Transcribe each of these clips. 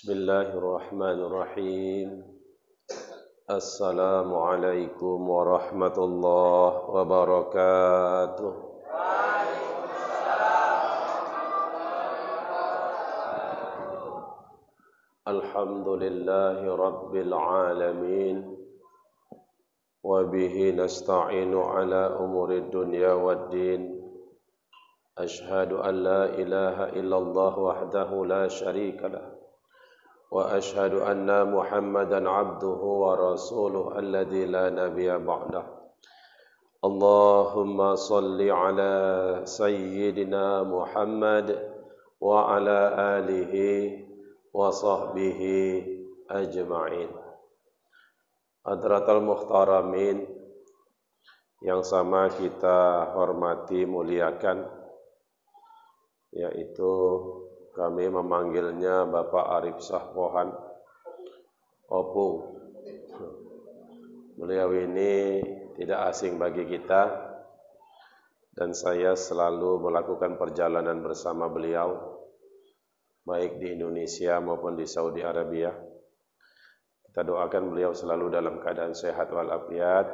Bismillahirrahmanirrahim. Assalamualaikum warahmatullahi wabarakatuh. Alhamdulillahi rabbil alamin. Wa bihi nasta'inu ala umuri dunya waddin. Ashhadu an la ilaha illallah wahdahu la syarika lah. وأشهد أن محمدًا عبده ورسوله الذي لا نبي بعده اللهم صل على سيدنا محمد وعلى آله وصحبه أجمعين. Hadratul Muhtaramin yang sama kita hormati muliakan, yaitu kami memanggilnya Bapak Arif Sahpohan Opung. Beliau ini tidak asing bagi kita, dan saya selalu melakukan perjalanan bersama beliau, baik di Indonesia maupun di Saudi Arabia. Kita doakan beliau selalu dalam keadaan sehat walafiat,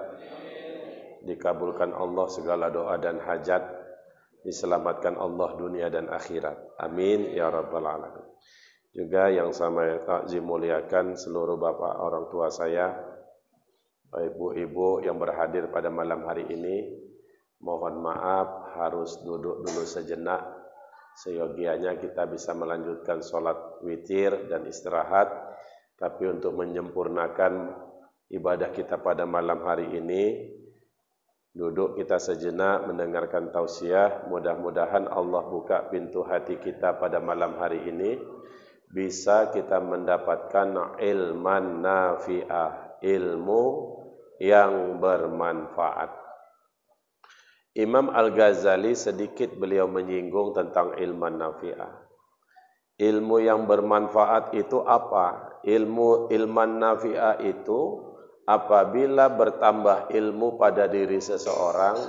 dikabulkan Allah segala doa dan hajat, diselamatkan Allah dunia dan akhirat. Amin ya rabbal alamin. Juga yang sama takzim muliakan seluruh bapak orang tua saya, ibu-ibu yang berhadir pada malam hari ini. Mohon maaf harus duduk dulu sejenak, seyogianya kita bisa melanjutkan sholat witir dan istirahat. Tapi untuk menyempurnakan ibadah kita pada malam hari ini, duduk kita sejenak mendengarkan tausiah. Mudah-mudahan Allah buka pintu hati kita pada malam hari ini, bisa kita mendapatkan ilman nafi'ah, ilmu yang bermanfaat. Imam Al-Ghazali sedikit beliau menyinggung tentang ilman nafi'ah. Ilmu yang bermanfaat itu apa? Ilman nafi'ah itu apabila bertambah ilmu pada diri seseorang,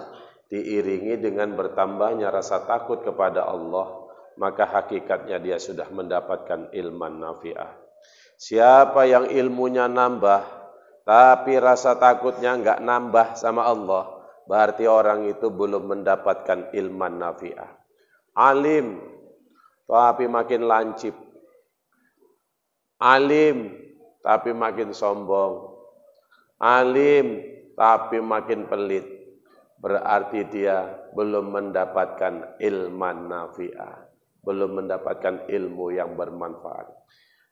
diiringi dengan bertambahnya rasa takut kepada Allah, maka hakikatnya dia sudah mendapatkan ilman nafi'ah. Siapa yang ilmunya nambah, tapi rasa takutnya enggak nambah sama Allah, berarti orang itu belum mendapatkan ilman nafi'ah. Alim, tapi makin lancip. Alim, tapi makin sombong. Alim tapi makin pelit, berarti dia belum mendapatkan ilman nafi'ah, belum mendapatkan ilmu yang bermanfaat.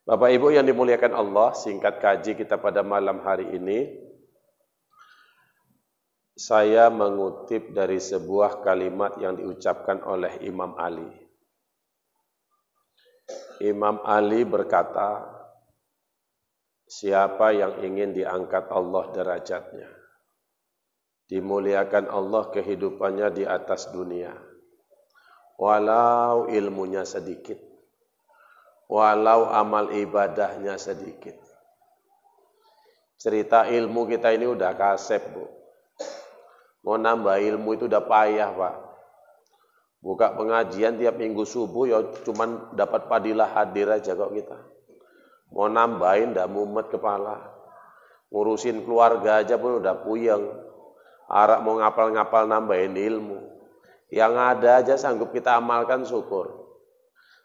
Bapak Ibu yang dimuliakan Allah, singkat kaji kita pada malam hari ini, saya mengutip dari sebuah kalimat yang diucapkan oleh Imam Ali. Imam Ali berkata, siapa yang ingin diangkat Allah derajatnya, dimuliakan Allah kehidupannya di atas dunia, walau ilmunya sedikit, walau amal ibadahnya sedikit. Cerita ilmu kita ini udah kasep, Bu. Mau nambah ilmu itu udah payah, Pak. Buka pengajian tiap minggu subuh ya cuman dapat padilah hadir aja kok kita. Mau nambahin dah mumet kepala. Ngurusin keluarga aja pun udah puyeng. Arak mau ngapal-ngapal nambahin ilmu. Yang ada aja sanggup kita amalkan, syukur.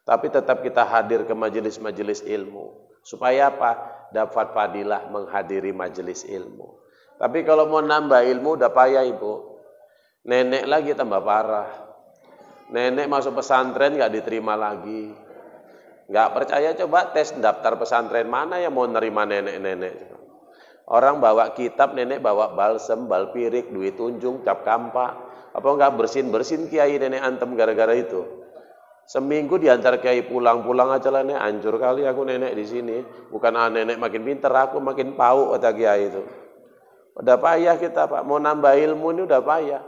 Tapi tetap kita hadir ke majelis-majelis ilmu. Supaya apa? Dapat fadilah menghadiri majelis ilmu. Tapi kalau mau nambah ilmu udah payah, Ibu. Nenek lagi tambah parah. Nenek masuk pesantren gak diterima lagi. Nggak percaya coba tes daftar pesantren mana yang mau nerima nenek-nenek. Orang bawa kitab, nenek bawa balsem, balpirik, duit tunjung, cap kampak. Apa nggak bersin-bersin kiai nenek antem gara-gara itu. Seminggu diantar kiai pulang aja lah, nenek hancur kali aku nenek di sini. Bukan nenek makin pinter, aku makin pauk kata kiai itu. Udah payah kita, Pak, mau nambah ilmu ini udah payah.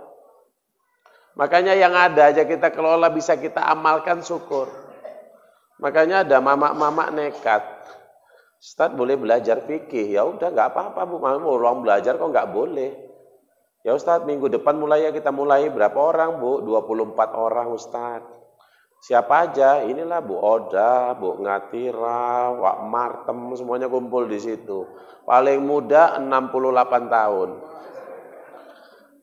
Makanya yang ada aja kita kelola, bisa kita amalkan, syukur. Makanya ada mamak-mamak nekat. Ustaz boleh belajar fikih, ya udah nggak apa-apa Bu, mau orang belajar kok nggak boleh. Ya Ustaz minggu depan mulai ya kita mulai berapa orang Bu? 24 orang Ustaz. Siapa aja? Inilah Bu Oda, Bu Ngatira, Wak Martem, semuanya kumpul di situ. Paling muda 68 tahun.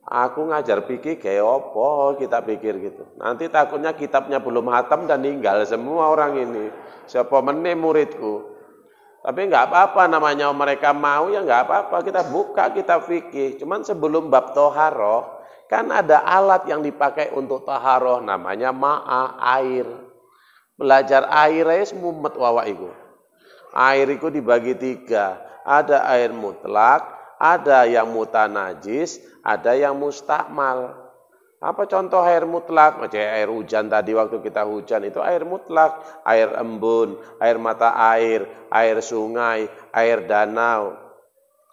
Aku ngajar pikir kayak opo, kita pikir gitu. Nanti takutnya kitabnya belum hatam dan ninggal semua orang ini. Siapa meneh muridku. Tapi nggak apa-apa, namanya mereka mau ya nggak apa-apa. Kita buka, kita fikih. Cuman sebelum bab toharoh, kan ada alat yang dipakai untuk taharoh, namanya ma'a, air. Belajar air aja semumet wawa itu. Air itu dibagi 3. Ada air mutlak, ada yang mutanajis, ada yang mustakmal. Apa contoh air mutlak? Macam air hujan tadi waktu kita hujan itu air mutlak. Air embun, air mata air sungai, air danau,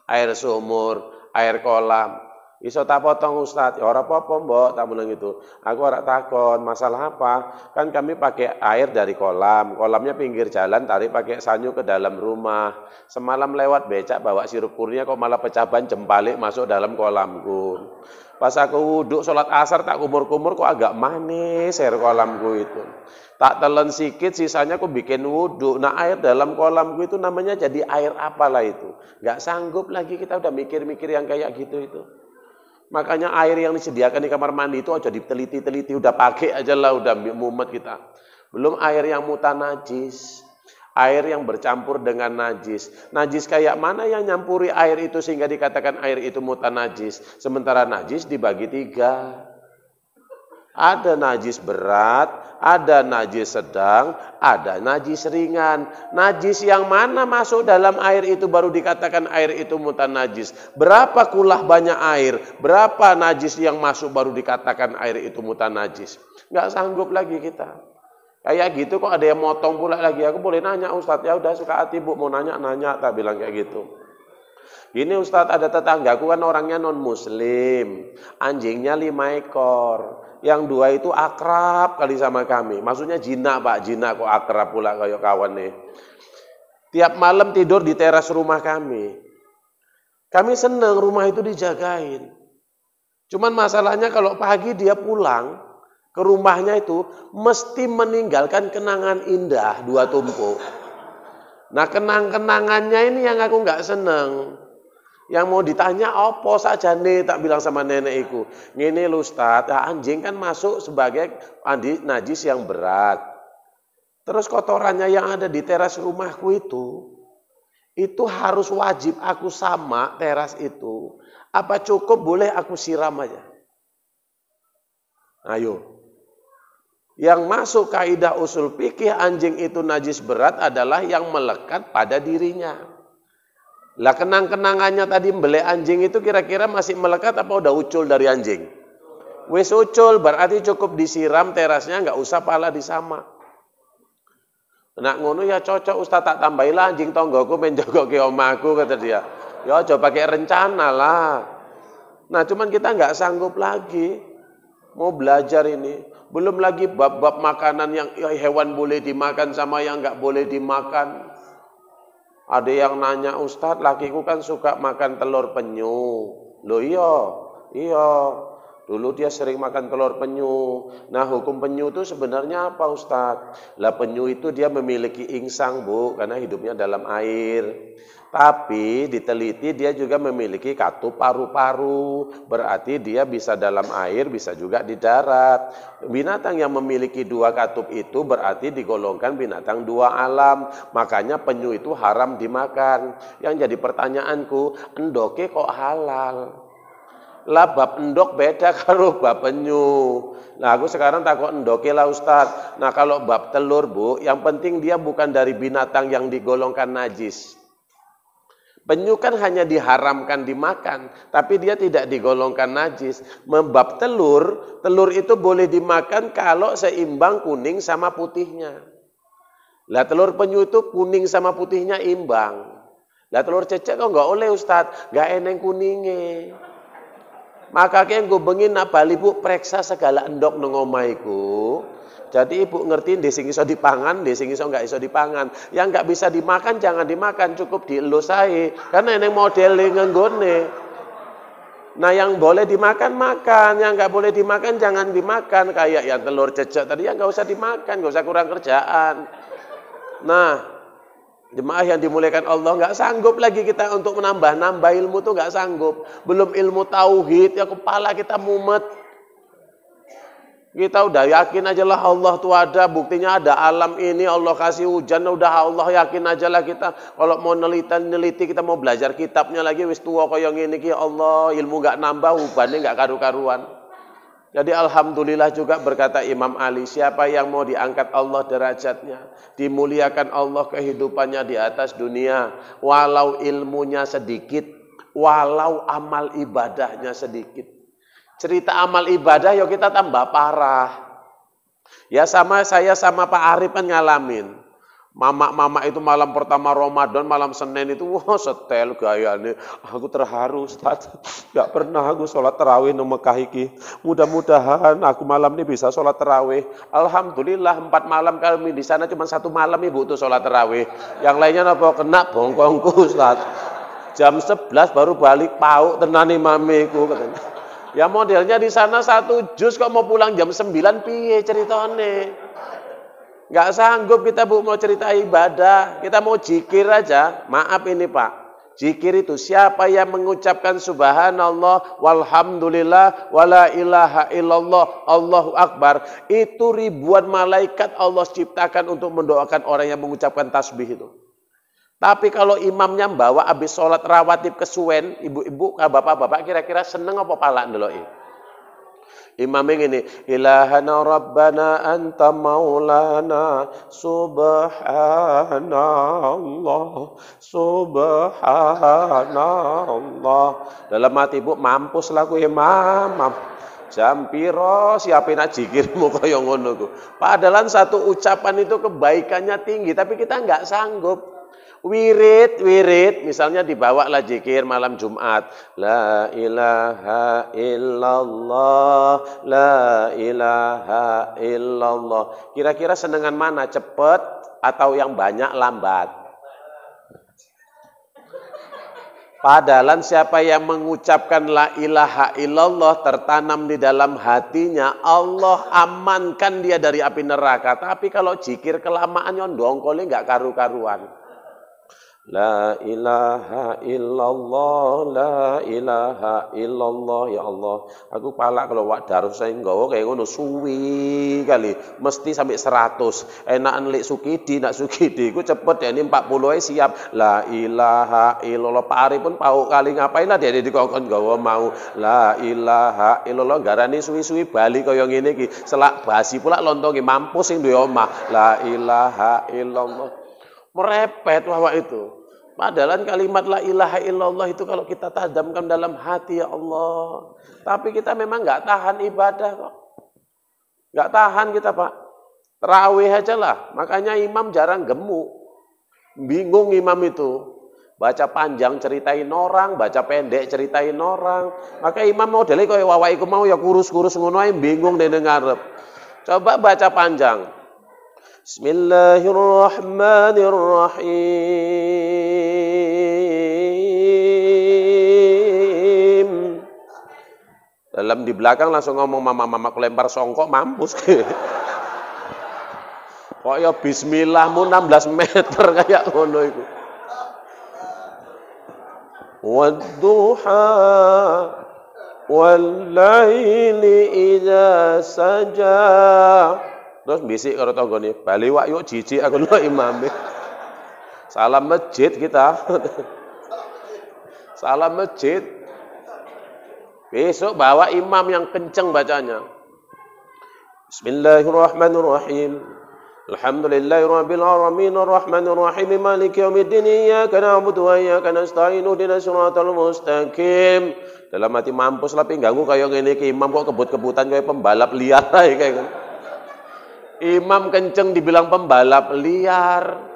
air sumur, air kolam. Iso tak potong Ustaz, ya ora apa-apa mbok, tak bilang gitu. Aku ora takon, masalah apa? Kan kami pakai air dari kolam, kolamnya pinggir jalan, tarik pakai sanyu ke dalam rumah. Semalam lewat becak bawa sirup kurnia kok malah pecah ban jempalik masuk dalam kolamku. Pas aku wuduk sholat asar tak kumur-kumur kok agak manis air kolamku itu. Tak telan sikit sisanya aku bikin wuduk. Nah air dalam kolamku itu namanya jadi air apalah itu. Gak sanggup lagi kita udah mikir-mikir yang kayak gitu itu. Makanya air yang disediakan di kamar mandi itu aja diteliti-teliti, udah pakai aja lah, udah mumet kita. Belum air yang mutanajis, air yang bercampur dengan najis. Najis kayak mana yang nyampuri air itu sehingga dikatakan air itu mutanajis. Sementara najis dibagi 3. Ada najis berat, ada najis sedang, ada najis ringan. Najis yang mana masuk dalam air itu baru dikatakan air itu mutanajis. Berapa kulah banyak air, berapa najis yang masuk baru dikatakan air itu mutanajis. Nggak sanggup lagi kita. Kayak gitu kok ada yang motong pula lagi. Aku boleh nanya Ustadz, ya udah suka hati Bu, mau nanya, tak bilang kayak gitu. Gini Ustadz, ada tetanggaku kan orangnya non muslim, anjingnya 5 ekor. Yang 2 itu akrab kali sama kami. Maksudnya jinak Pak, jinak kok akrab pula kayak kawan nih. Tiap malam tidur di teras rumah kami. Kami senang rumah itu dijagain. Cuman masalahnya kalau pagi dia pulang ke rumahnya itu mesti meninggalkan kenangan indah 2 tumpuk. Nah kenang-kenangannya ini yang aku nggak seneng. Yang mau ditanya apa saja nih, tak bilang sama nenekku. Ngene lho Ustaz, anjing kan masuk sebagai najis yang berat. Terus kotorannya yang ada di teras rumahku itu harus wajib aku sama teras itu. Apa cukup boleh aku siram aja? Ayo. Yang masuk kaidah usul fikih anjing itu najis berat adalah yang melekat pada dirinya. Lah kenang-kenangannya tadi mbelek anjing itu kira-kira masih melekat apa udah ucul dari anjing? Wis ucul, berarti cukup disiram terasnya, nggak usah pala disama. Nak ngono ya cocok Ustaz, tak tambahilah anjing tonggoku menjogok ke omaku, kata dia. Ya coba pakai rencana lah. Nah cuman kita nggak sanggup lagi mau belajar ini. Belum lagi bab-bab makanan yang hewan boleh dimakan sama yang nggak boleh dimakan. Ada yang nanya, Ustadz, lakiku kan suka makan telur penyu. Loh iya. Dulu dia sering makan telur penyu. Nah hukum penyu itu sebenarnya apa Ustadz? Lah penyu itu dia memiliki insang Bu, karena hidupnya dalam air. Tapi diteliti dia juga memiliki katup paru-paru. Berarti dia bisa dalam air, bisa juga di darat. Binatang yang memiliki 2 katup itu berarti digolongkan binatang 2 alam. Makanya penyu itu haram dimakan. Yang jadi pertanyaanku, endoke kok halal? Lah bab endok beda kalau bab penyu. Nah aku sekarang takut endoke lah Ustadz. Nah kalau bab telur Bu, yang penting dia bukan dari binatang yang digolongkan najis. Penyu kan hanya diharamkan dimakan, tapi dia tidak digolongkan najis. Membab telur itu boleh dimakan kalau seimbang kuning sama putihnya. Lah telur penyu itu kuning sama putihnya imbang. Lah telur cecek kok nggak oleh Ustadz, nggak eneng kuningnya. Maka yang gue bengin nak bali Bu preksa segala endok nang omahku. Jadi ibu ngerti di sing iso dipangan, di sing iso nggak iso dipangan. Yang nggak bisa dimakan jangan dimakan, cukup dielus ae. Karena ini model ngenggone. Nah yang boleh dimakan, makan. Yang nggak boleh dimakan, jangan dimakan. Kayak yang telur cecek tadi, ya nggak usah dimakan, nggak usah kurang kerjaan. Nah, jemaah yang dimuliakan Allah, nggak sanggup lagi kita untuk menambah ilmu tuh nggak sanggup. Belum ilmu tauhid, ya kepala kita mumet. Kita udah yakin aja lah Allah tuh ada, buktinya ada alam ini, Allah kasih hujan, udah Allah yakin aja lah kita. Kalau mau neliti kita mau belajar kitabnya lagi, wis tua koyong ini ki Allah, ilmu nggak nambah, ubahnya nggak karu-karuan. Jadi alhamdulillah juga berkata Imam Ali, siapa yang mau diangkat Allah derajatnya, dimuliakan Allah kehidupannya di atas dunia, walau ilmunya sedikit, walau amal ibadahnya sedikit. Cerita amal ibadah yuk kita tambah parah. Ya saya sama Pak Arif kan ngalamin. Mama itu malam pertama Ramadan, malam Senin itu wah setel gayane. Aku terharu Ustaz. Gak pernah aku sholat tarawih nang Mekah iki. Mudah-mudahan aku malam ini bisa sholat tarawih. Alhamdulillah 4 malam kami di sana cuma 1 malam Ibu tuh sholat tarawih. Yang lainnya apa kena bongkongku Ustaz. Jam 11 baru balik pauk tenani mamiku katanya. Ya modelnya di sana 1 juz kok mau pulang jam 9 piye ceritane. Nggak sanggup kita Bu mau cerita ibadah, kita mau zikir aja. Maaf ini Pak, zikir itu siapa yang mengucapkan subhanallah, walhamdulillah, wala ilaha illallah, Allahu akbar. Itu ribuan malaikat Allah ciptakan untuk mendoakan orang yang mengucapkan tasbih itu. Tapi kalau imamnya bawa habis sholat rawatib kesuwen, ibu-ibu, bapak-bapak kira-kira seneng apa pala ndelok imamnya gini, ilahana rabbana anta maulana subhanallah subhanallah. Dalam hati ibu mampus lah ku imam. Jam piro siapin aja zikirmu kaya ngono ku. Padahal satu ucapan itu kebaikannya tinggi tapi kita nggak sanggup. Wirid, misalnya dibawa lah zikir malam Jumat. La ilaha illallah, la ilaha illallah. Kira-kira senengan mana? Cepet atau yang banyak lambat? Padahal siapa yang mengucapkan la ilaha illallah tertanam di dalam hatinya, Allah amankan dia dari api neraka. Tapi kalau zikir kelamaan yon dongkole nggak karu-karuan. La ilaha illallah, la ilaha illallah, ya Allah. Aku palak kalau wak daruh saya nggawa kayak ngono suwi kali, mesti sampai 100. Enakan lek Sukidi, nak Sukidi ku cepet ya ini 40 ae siap. La ilaha illallah, Pak Ari pun pauk kali ngapain lah dia dikongkon nggawa mau. La ilaha illallah garani suwi-suwi bali kaya ngene iki. Selak basi pula lontongi mampus sing duwe omah. La ilaha illallah. Merepet wawak itu. Padahal kalimat la ilaha illallah itu kalau kita tajamkan dalam hati ya Allah. Tapi kita memang nggak tahan ibadah kok. Nggak tahan kita Pak. Tarawih aja lah. Makanya imam jarang gemuk. Bingung imam itu. Baca panjang ceritain orang, baca pendek ceritain orang. Maka imam modelnya kaya wawak iku mau ya kurus-kurus ngono ae bingung dene ngarep. Coba baca panjang. Bismillahirrahmanirrahim. Dalam di belakang langsung ngomong mama lempar songkok mampus. Kok ya bismillahmu 16 meter kayak ngono iku. Wadduha wal laili idza saja. Terus bisik karo tanggane, bali wak yuk jijik aku lho imame. Salam masjid kita. Salam masjid. Besok bawa imam yang kenceng bacanya. Bismillahirrahmanirrahim. Alhamdulillahirabbil alamin arrahmanir rahim maliki yaumiddin iyyaka na'budu wa iyyaka nasta'in ihdinas siratal mustaqim. Dalam hati mampus lah pinggangku kaya ngene iki imam kok kebut-kebutan kaya pembalap liar ae kayak. Imam kenceng dibilang pembalap liar.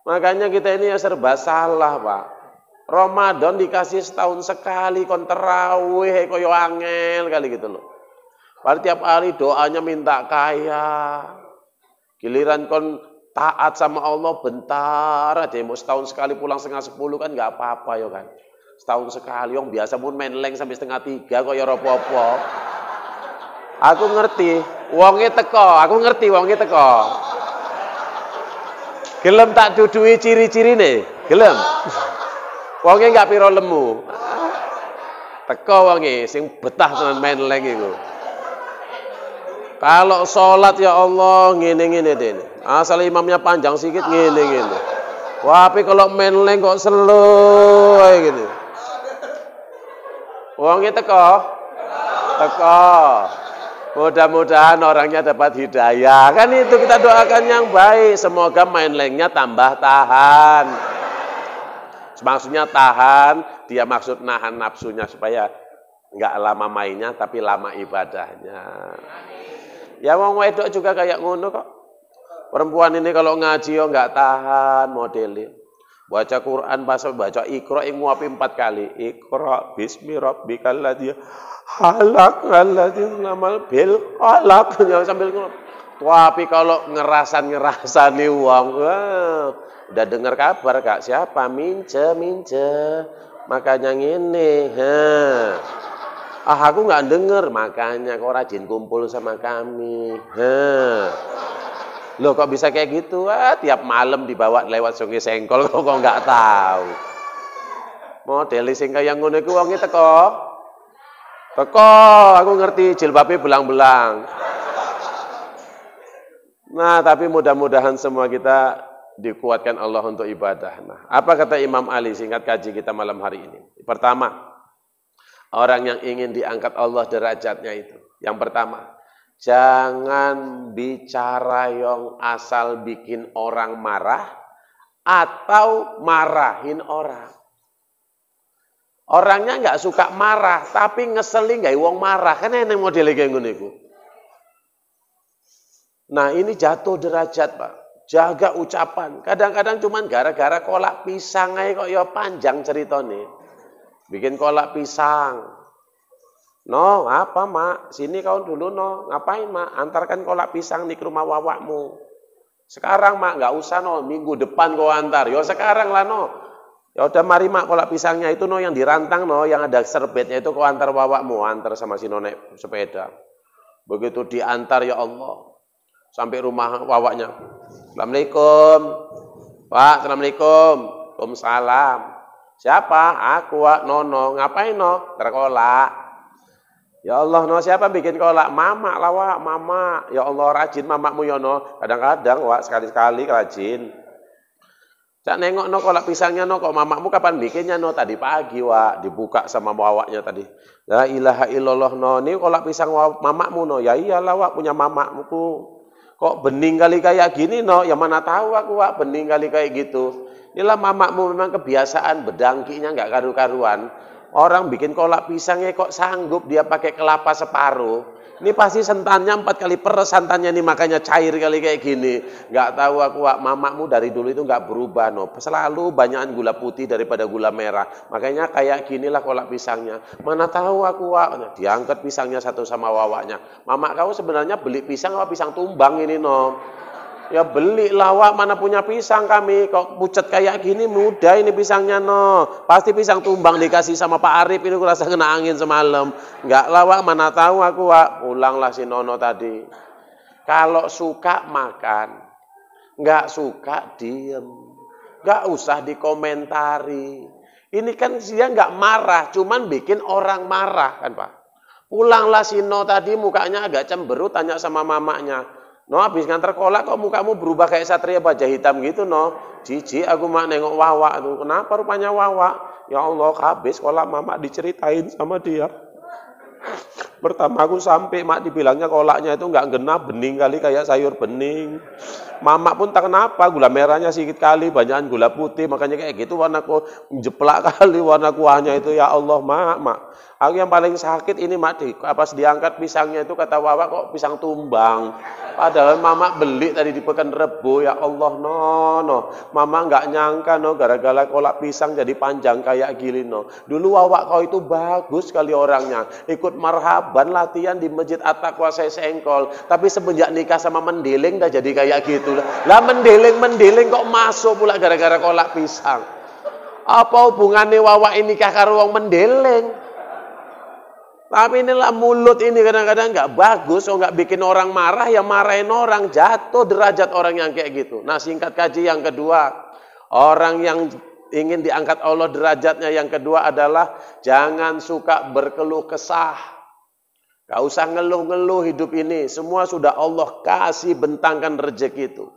Makanya kita ini ya serba salah, Pak. Ramadan dikasih setahun sekali kon tarawih koyo angel kali gitu loh. Padahal tiap hari doanya minta kaya. Giliran kon taat sama Allah bentar aja mau setahun sekali pulang setengah 10 kan nggak apa-apa ya kan. Setahun sekali, yang biasa pun menleng sampai 2:30 kok ya apa-apa. Aku ngerti, wonge teko, aku ngerti wonge teko. Gelem tak dudui ciri-cirine, gelem. Wonge enggak piro lemu. Teko wonge sing betah tenan menleng iku. Kalau sholat ya Allah ngene-ngene dene. Asal imamnya panjang sedikit ngene-ngene. Wah, tapi kalau menleng kok slow kayak gini. Wonge teko. Mudah-mudahan orangnya dapat hidayah. Kan itu kita doakan yang baik. Semoga menlengnya tambah tahan. Maksudnya tahan, dia maksud nahan nafsunya supaya enggak lama mainnya tapi lama ibadahnya. Ya wong wedok juga kayak ngono kok. Perempuan ini kalau ngaji yo enggak tahan modelin. Baca Quran, baca Iqra ing nguapi 4 kali. Iqra bismi rabbikal ladzi khalaq alladzi lamal bil khalaq sambil ngono. Tapi kalau ngerasani uang, udah dengar kabar Kak, siapa mince. Makanya ngene, aku nggak denger, makanya kok rajin kumpul sama kami. Loh kok bisa kayak gitu? Tiap malam dibawa lewat Sungai Sengkol kok nggak tahu. Model sing kaya ngono iku wonge teko, aku ngerti jilbabe belang-belang. Nah, tapi mudah-mudahan semua kita dikuatkan Allah untuk ibadah. Nah, apa kata Imam Ali singkat kaji kita malam hari ini? Pertama, orang yang ingin diangkat Allah derajatnya itu. Yang pertama, jangan bicara yang asal bikin orang marah atau marahin orang. Orangnya nggak suka marah, tapi ngeselin nggak wong marah. Kan enak model kayak ngono iku. Nah, ini jatuh derajat, Pak. Jaga ucapan. Kadang-kadang cuman gara-gara kolak pisang aja kok ya panjang ceritanya. Bikin kolak pisang. No, apa mak? Sini kau dulu no. Ngapain mak? Antarkan kolak pisang nih ke rumah wawakmu. Sekarang mak, nggak usah no. Minggu depan kau antar. Yo sekarang lah no. Ya udah mari mak kolak pisangnya itu no yang dirantang no, yang ada serbetnya itu kau antar wawakmu, antar sama si nonek sepeda. Begitu diantar ya Allah. Sampai rumah wawaknya. Assalamualaikum. Pak, assalamualaikum. Waalaikumsalam. Siapa? Aku, Wak Nono. Ngapain no? Terkolak. Ya Allah, no siapa bikin kolak? Mama lah, Wak, mama. Ya Allah, rajin mamakmu ya no. Kadang-kadang, Wak, sekali-sekali rajin. Cak nengok no kolak pisangnya no, kok mamakmu kapan bikinnya no? Tadi pagi, Wak, dibuka sama wawaknya tadi. La ilaha illallah no, ini kolak pisang mamakmu no. Ya iyalah, Wak, punya mamakmu. Kok bening kali kayak gini no? Ya mana tahu aku, Wak, bening kali kayak gitu. Inilah mamakmu memang kebiasaan bedangkinya nggak karu-karuan. Orang bikin kolak pisangnya kok sanggup dia pakai kelapa separuh. Ini pasti santannya 4 kali peres santannya ini, makanya cair kali kayak gini. Nggak tahu aku, Wak, mamakmu dari dulu itu nggak berubah no. Selalu banyakan gula putih daripada gula merah. Makanya kayak ginilah kolak pisangnya. Mana tahu aku, Wak. Nah, diangkat pisangnya satu sama wawaknya. Mamak kau sebenarnya beli pisang apa pisang tumbang ini no? Ya belilah, Wak, mana punya pisang kami. Kok pucet kayak gini, mudah ini pisangnya no. Pasti pisang tumbang dikasih sama Pak Arif ini, aku rasa kena angin semalam. Enggak lah, Wak, mana tahu aku, Wak. Pulanglah si Nono tadi. Kalau suka makan, enggak suka diem. Enggak usah dikomentari. Ini kan dia enggak marah, cuman bikin orang marah kan, Pak. Pulanglah si No tadi mukanya agak cemberut, tanya sama mamanya. No, habis nganter kolak kok mukamu berubah kayak satria baja hitam gitu, no. Jijik aku mak nengok Wawa tuh. Kenapa rupanya Wawa? Ya Allah, habis kolak mama diceritain sama dia. Pertama aku sampai mak dibilangnya kolaknya itu enggak genap, bening kali kayak sayur bening. Mama pun tak kenapa, gula merahnya sedikit kali, banyakan gula putih, makanya kayak gitu warna jeplak kali warna kuahnya itu. Ya Allah, mak. Aku yang paling sakit ini mak, pas diangkat pisangnya itu kata Wawa kok pisang tumbang. Padahal mama beli tadi di Pekan Rebo. Ya Allah, no. Mama nggak nyangka no, gara-gara kolak pisang jadi panjang kayak gini no. Dulu Wawa kau itu bagus sekali orangnya, ikut marhaban latihan di Masjid At-Taqwa Sengkol. Tapi semenjak nikah sama mendeling dah jadi kayak gitu lah. Mendeling kok masuk pula gara-gara kolak pisang. Apa hubungannya wawa ini karo wong mendeleng? Tapi inilah mulut ini kadang-kadang nggak bagus, nggak bikin orang marah, ya marahin orang, jatuh derajat orang yang kayak gitu. Nah, singkat kaji yang kedua, orang yang ingin diangkat Allah derajatnya yang kedua adalah jangan suka berkeluh kesah. Gak usah ngeluh-ngeluh hidup ini, semua sudah Allah kasih bentangkan rezeki itu.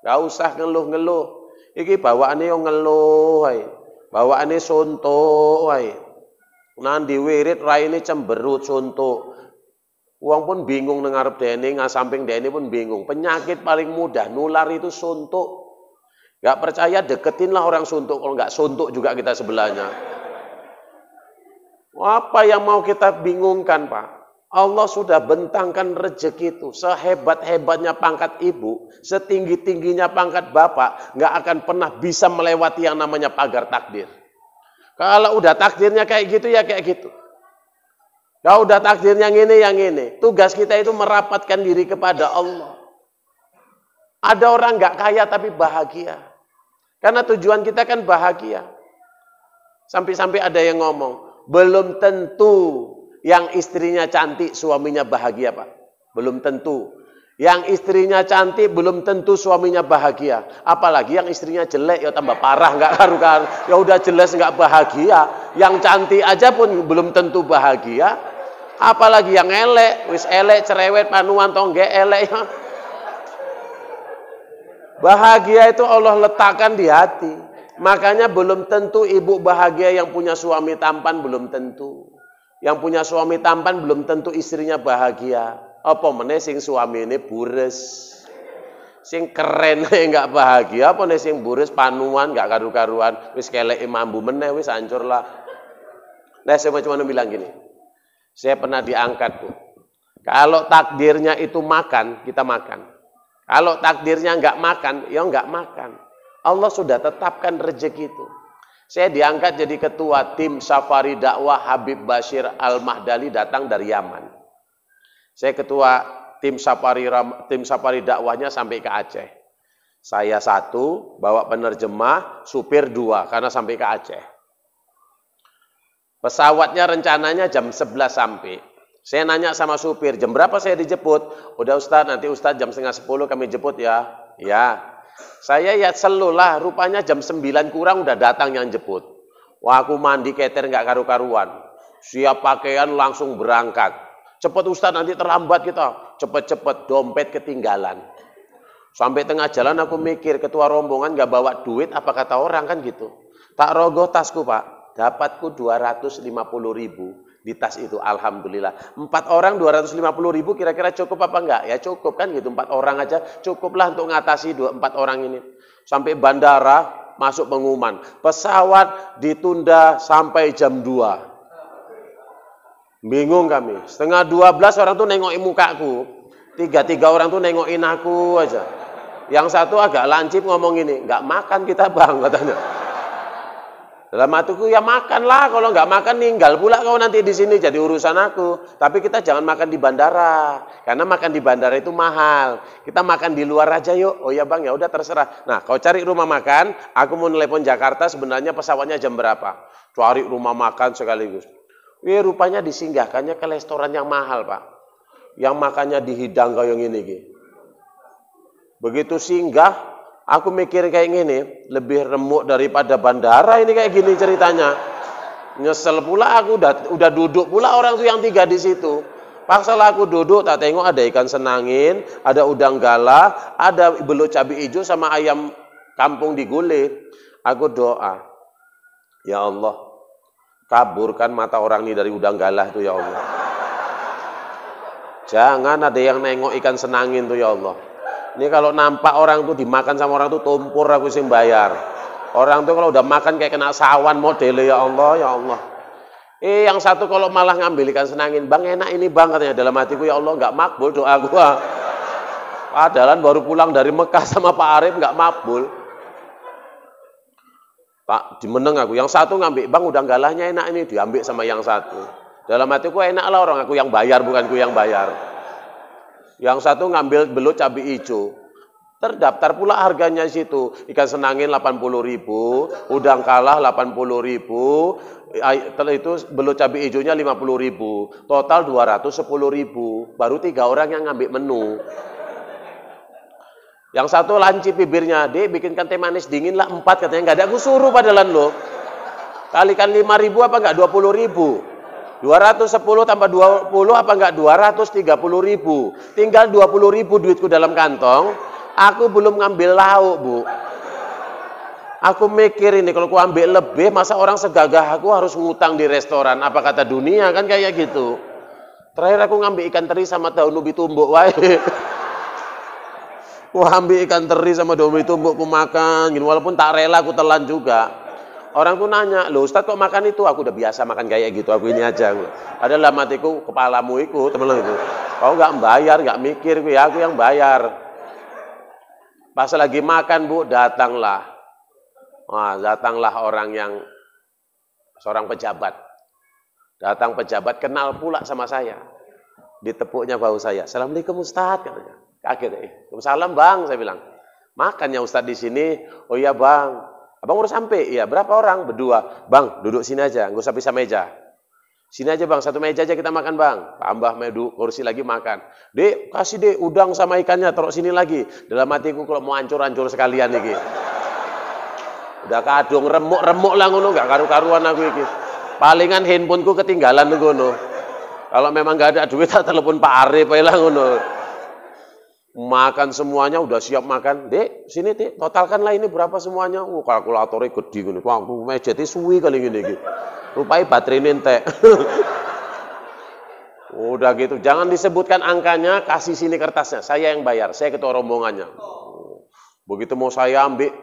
Gak usah ngeluh-ngeluh. Iki bawaane yo ngeluh wae. Bawaane suntuk wae. Nandi wirid raine cemberut suntuk. Wong pun bingung nang ngarep dene, ngasamping dene pun bingung. Penyakit paling mudah nular itu suntuk. Gak percaya deketinlah orang suntuk, kalau gak suntuk juga kita sebelahnya. Apa yang mau kita bingungkan, Pak? Allah sudah bentangkan rezeki itu. Sehebat-hebatnya pangkat ibu, setinggi-tingginya pangkat bapak, gak akan pernah bisa melewati yang namanya pagar takdir. Kalau udah takdirnya kayak gitu, ya kayak gitu. Kalau udah takdirnya yang ini. Tugas kita itu merapatkan diri kepada Allah. Ada orang gak kaya tapi bahagia. Karena tujuan kita kan bahagia. Sampai-sampai ada yang ngomong, belum tentu yang istrinya cantik suaminya bahagia, Pak. Belum tentu. Yang istrinya cantik belum tentu suaminya bahagia. Apalagi yang istrinya jelek, ya tambah parah, nggak karu-karu. Ya udah jelas nggak bahagia. Yang cantik aja pun belum tentu bahagia. Apalagi yang elek, wis elek cerewet panuan tongge elek. Bahagia itu Allah letakkan di hati. Makanya belum tentu ibu bahagia yang punya suami tampan, belum tentu. Yang punya suami tampan belum tentu istrinya bahagia. Apa meneh sing suami ini bures. Sing keren enggak bahagia, apa meneh sing bures panuan enggak karu-karuan, wis kelek mambu meneh wis hancur lah. Nah, saya cuma bilang gini. Saya pernah diangkat tuh. Kalau takdirnya itu makan, kita makan. Kalau takdirnya enggak makan, ya enggak makan. Allah sudah tetapkan rezeki itu. Saya diangkat jadi ketua tim safari dakwah Habib Bashir Al-Mahdali datang dari Yaman. Saya ketua tim safari dakwahnya sampai ke Aceh. Saya satu, bawa penerjemah, supir dua, karena sampai ke Aceh. Pesawatnya rencananya jam 11 sampai. Saya nanya sama supir, jam berapa saya dijemput? Udah Ustaz, nanti Ustaz jam 9:30 kami jemput ya. Ya. Saya ya selulah, rupanya jam 9 kurang udah datang yang jemput. Wah, aku mandi keter nggak karu-karuan. Siap pakaian langsung berangkat. Cepet Ustaz, nanti terlambat kita. Cepet-cepet, dompet ketinggalan. Sampai tengah jalan aku mikir, ketua rombongan nggak bawa duit, apa kata orang kan gitu. Tak rogoh tasku, Pak. Dapatku 250.000 di tas itu, alhamdulillah. 4 orang 250.000 kira-kira cukup apa enggak? Ya cukup kan gitu, 4 orang aja cukuplah untuk ngatasi 4 orang ini. Sampai bandara, masuk pengumuman. Pesawat ditunda sampai jam 2. Bingung kami. Setengah 12 orang tuh nengokin mukaku. 3 orang tuh nengokin aku aja. Yang satu agak lancip ngomong ini, nggak makan kita bang, katanya. Dalam hatiku ya makanlah, kalau nggak makan ninggal pula kau nanti di sini jadi urusan aku. Tapi kita jangan makan di bandara, karena makan di bandara itu mahal. Kita makan di luar aja yuk. Oh ya bang, ya udah terserah. Nah, kau cari rumah makan. Aku mau telepon Jakarta. Sebenarnya pesawatnya jam berapa? Cari rumah makan sekaligus. Rupanya disinggahkannya ke restoran yang mahal, Pak. Yang makannya dihidang kayak gini. Begitu singgah, aku mikir kayak gini, lebih remuk daripada bandara ini kayak gini ceritanya. Nyesel pula aku, udah duduk pula orang tuh yang 3 di situ. Paksalah aku duduk, tak tengok ada ikan senangin, ada udang galah, ada belut cabai hijau sama ayam kampung digulir. Aku doa, ya Allah, kaburkan mata orang ini dari udang galah tuh ya Allah. Jangan ada yang nengok ikan senangin tuh ya Allah. Ini kalau nampak orang tuh dimakan sama orang tuh tumpur aku sih bayar. Orang tuh kalau udah makan kayak kena sawan modelnya ya Allah, ya Allah. Yang satu kalau malah ngambil ikan senangin, bang enak ini bang katanya, dalam hatiku ya Allah nggak makbul doa gua. Padahal baru pulang dari Mekah sama Pak Arif nggak makbul. Pak dimeneng aku, yang satu ngambil bang udang galahnya enak ini, diambil sama yang satu. Dalam hatiku enak lah orang aku yang bayar bukan ku yang bayar. Yang satu ngambil belut cabai hijau. Terdaftar pula harganya situ. Ikan senangin 80.000, udang kalah 80.000, itu belut cabai hijaunya 50.000. Total 210.000. Baru 3 orang yang ngambil menu. Yang satu lanci bibirnya, Dek bikinkan teh manis dingin lah 4 katanya. Nggak ada, aku suruh padalan lo. Kalikan 5.000 apa enggak 20.000? 210 tambah 20 apa enggak 230.000. Tinggal 20.000 duitku dalam kantong. Aku belum ngambil lauk, Bu. Aku mikir ini kalau aku ambil lebih, masa orang segagah aku harus ngutang di restoran. Apa kata dunia, kan kayak gitu. Terakhir aku ngambil ikan teri sama daun ubi tumbuk wae. Wah, ambil ikan teri sama daun ubi tumbuk aku makan, gitu. Walaupun tak rela aku telan juga. Orang tuh nanya, loh Ustadz kok makan itu? Aku udah biasa makan kayak gitu, aku ini aja. Ada dalam hatiku, kepalamu itu, temen itu. Kau nggak bayar, nggak mikir, ya aku yang bayar. Pas lagi makan, Bu, datanglah. Wah, datanglah orang yang, seorang pejabat. Datang pejabat, kenal pula sama saya. Ditepuknya bahu saya. Assalamualaikum Ustadz, katanya. Kaget, Waalaikumsalam Bang, saya bilang. Makannya Ustadz di sini. Oh iya Bang. Abang udah sampai? Iya, berapa orang? Berdua. Bang, duduk sini aja, nggak usah pisah meja. Sini aja Bang, satu meja aja kita makan Bang. Tambah medu, kursi lagi makan. Dek, kasih dek udang sama ikannya, taruh sini lagi. Dalam hatiku kalau mau hancur-hancur sekalian nih. Udah kadung remuk-remuk lah ngono, nggak karu-karuan aku iki. Palingan handphoneku ketinggalan ngono. Kalau memang nggak ada duit, tak telepon Pak Arif ae lah ngono. Makan semuanya, udah siap makan. Dek, sini Dek, totalkanlah ini berapa semuanya. Kalkulatornya gede gini. Wah, meja itu suwi kali gini. Rupanya baterai entek. Udah gitu, jangan disebutkan angkanya, kasih sini kertasnya. Saya yang bayar, saya ketua rombongannya. Begitu mau saya ambil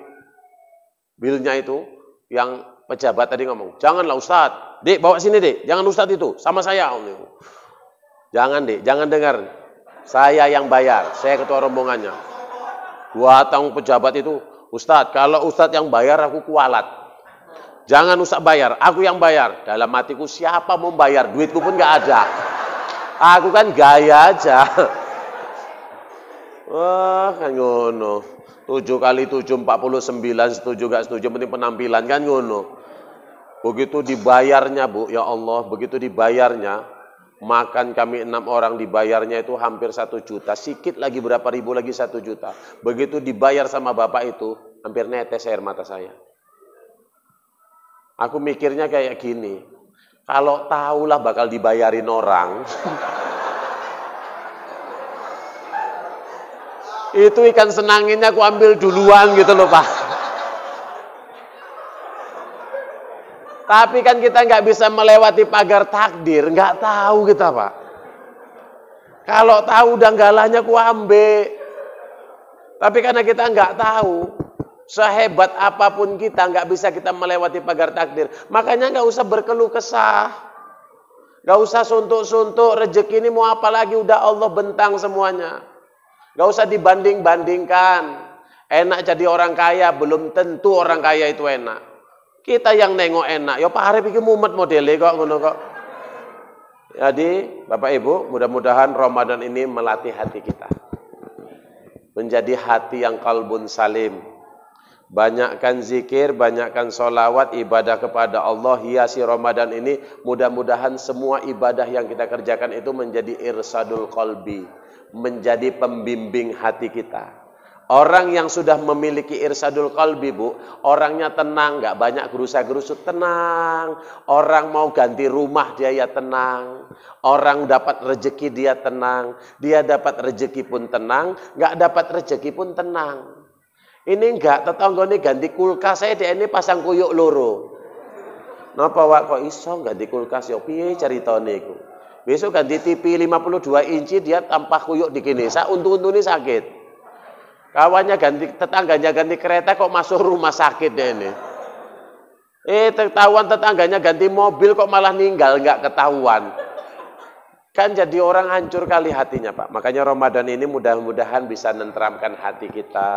bilnya itu, yang pejabat tadi ngomong, janganlah Ustadz. Dek, bawa sini Dek, jangan Ustadz itu, sama saya. Jangan Dek, jangan dengar. Saya yang bayar, saya ketua rombongannya. Gua tahu pejabat itu, Ustadz, kalau Ustadz yang bayar aku kualat. Jangan Ustadz bayar, aku yang bayar. Dalam hatiku siapa mau bayar, duitku pun nggak ada. Aku kan gaya aja. Wah, kan ngono. 7 kali 7, 49, setuju gak setuju, penting penampilan kan ngono. Begitu dibayarnya Bu, ya Allah, begitu dibayarnya, makan kami 6 orang dibayarnya itu hampir 1 juta. Sikit lagi berapa ribu lagi 1 juta. Begitu dibayar sama bapak itu, hampir netes air mata saya. Aku mikirnya kayak gini, kalau tahulah bakal dibayarin orang, itu ikan senanginnya aku ambil duluan gitu loh Pak. Tapi kan kita nggak bisa melewati pagar takdir, nggak tahu kita Pak. Kalau tahu udah galahnya aku ambil. Tapi karena kita nggak tahu, sehebat apapun kita nggak bisa kita melewati pagar takdir. Makanya nggak usah berkeluh kesah, nggak usah suntuk-suntuk. Rezeki ini mau apa lagi? Udah Allah bentang semuanya. Nggak usah dibanding-bandingkan. Enak jadi orang kaya, belum tentu orang kaya itu enak. Kita yang nengok enak. Ya Pak Arif iki mumet modele kok ngono kok. Jadi Bapak Ibu, mudah-mudahan Ramadan ini melatih hati kita. Menjadi hati yang qalbun salim. Banyakkan zikir, banyakkan sholawat, ibadah kepada Allah. Hiasi Ramadan ini, mudah-mudahan semua ibadah yang kita kerjakan itu menjadi irsadul qalbi, menjadi pembimbing hati kita. Orang yang sudah memiliki irsadul qalbi Bu, orangnya tenang, nggak banyak gerusa-gerusut, tenang. Orang mau ganti rumah dia ya tenang. Orang dapat rezeki dia tenang. Dia dapat rezeki pun tenang, nggak dapat rezeki pun tenang. Ini enggak, tetangga ini ganti kulkas, saya dia ini pasang kuyuk loro. Napa Wak kok iso ganti kulkas ya piye caritane iku. Besok ganti TV 52 inci dia tanpa kuyuk dikini. Sak untu-untune sakit. Kawannya ganti, tetangganya ganti kereta kok masuk rumah sakit deh ini. Ketahuan tetangganya ganti mobil kok malah ninggal, enggak ketahuan. Kan jadi orang hancur kali hatinya, Pak. Makanya Ramadan ini mudah-mudahan bisa nenteramkan hati kita.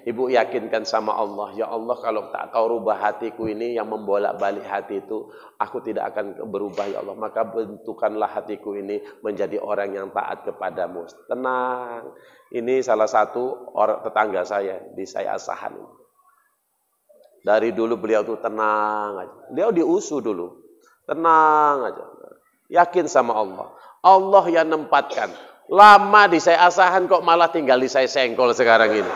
Ibu yakinkan sama Allah, ya Allah kalau tak kau rubah hatiku ini yang membolak-balik hati itu, aku tidak akan berubah ya Allah. Maka bentukanlah hatiku ini menjadi orang yang taat kepadamu. Tenang. Ini salah satu orang tetangga saya di saya Asahan. Dari dulu beliau tuh tenang aja. Beliau diusu dulu. Tenang aja. Yakin sama Allah. Allah yang nempatkan. Lama di saya Asahan kok malah tinggal di saya Sengkol sekarang ini.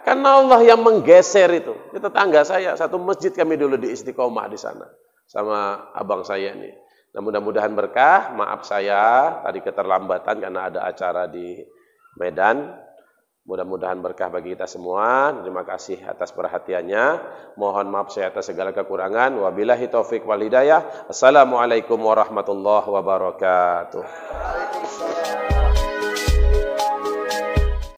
Karena Allah yang menggeser itu. Itu tetangga saya. Satu masjid kami dulu di Istiqomah di sana. Sama abang saya ini. Nah, mudah-mudahan berkah. Maaf saya tadi keterlambatan karena ada acara di Medan. Mudah-mudahan berkah bagi kita semua. Terima kasih atas perhatiannya. Mohon maaf saya atas segala kekurangan. Wabillahi taufik wal hidayah. Assalamualaikum warahmatullahi wabarakatuh.